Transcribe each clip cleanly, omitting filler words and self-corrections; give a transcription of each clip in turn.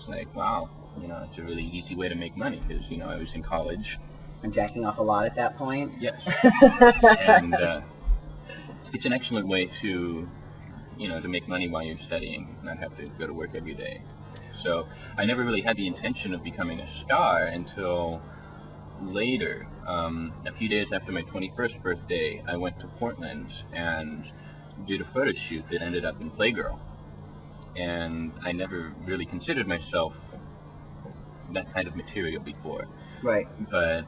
like, wow, it's a really easy way to make money because, I was in college. And jacking off a lot at that point? Yes. And it's an excellent way to, to make money while you're studying, not have to go to work every day. So I never really had the intention of becoming a star until later. A few days after my 21st birthday, I went to Portland and did a photo shoot that ended up in Playgirl. And I never really considered myself that kind of material before. Right. But,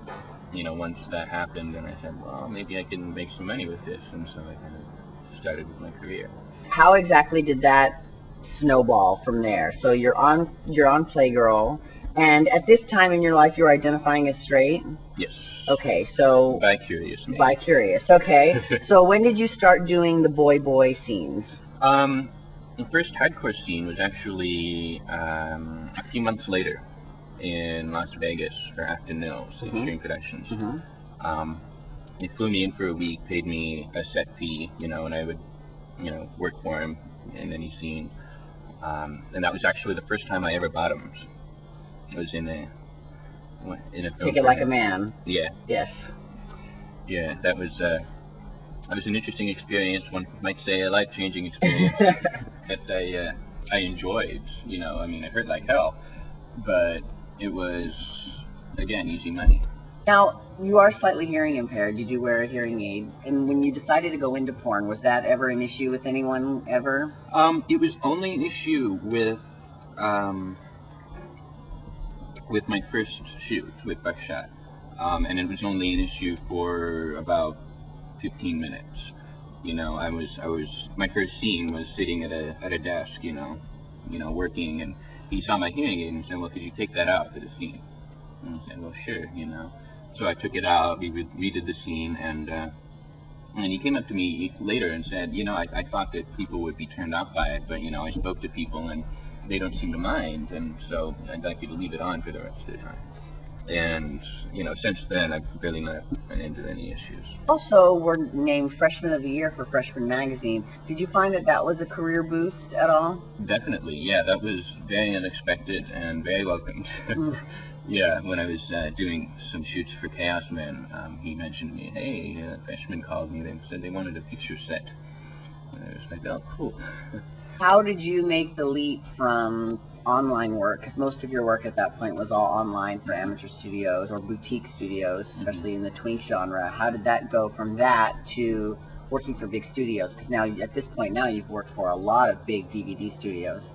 once that happened, then I said, well, maybe I can make some money with this. And so I kind of started with my career. How exactly did that snowball from there? So you're on Playgirl, and at this time in your life, you're identifying as straight? Yes. Okay, so... Bi-curious. Maybe. Bi-curious, okay. So when did you start doing the boy scenes? The first hardcore scene was actually a few months later in Las Vegas for After Nils, Extreme Productions. They flew me in for a week, paid me a set fee, and I would, work for him in any scene. And that was actually the first time I ever bottomed. It was in a film. Take It Like a Man. Yeah. Yes. Yeah, that was an interesting experience. One might say a life-changing experience that I enjoyed. It hurt like hell, but it was, again, easy money. Now, you are slightly hearing impaired. Did you wear a hearing aid? And when you decided to go into porn, was that ever an issue with anyone ever? It was only an issue with my first shoot with Buckshot. And it was only an issue for about 15 minutes. My first scene was sitting at a desk, working, and he saw my hearing aid and said, well, could you take that out for the scene? And I said, well, sure, So I took it out, we redid the scene, and he came up to me later and said, I thought that people would be turned off by it, but, I spoke to people and they don't seem to mind, and so I'd like you to leave it on for the rest of the time. And, since then, I've really not run into any issues. Also, we're named Freshman of the Year for Freshman Magazine. Did you find that was a career boost at all? Definitely, yeah. That was very unexpected and very welcomed. Yeah, when I was doing some shoots for Chaos Man, he mentioned me, hey, a freshman called me. They said they wanted a picture set. And I was like, oh, cool. How did you make the leap from online work, because most of your work at that point was all online for amateur studios or boutique studios, especially in the twink genre? How did that go from that to working for big studios? Because now, at this point now, you've worked for a lot of big DVD studios.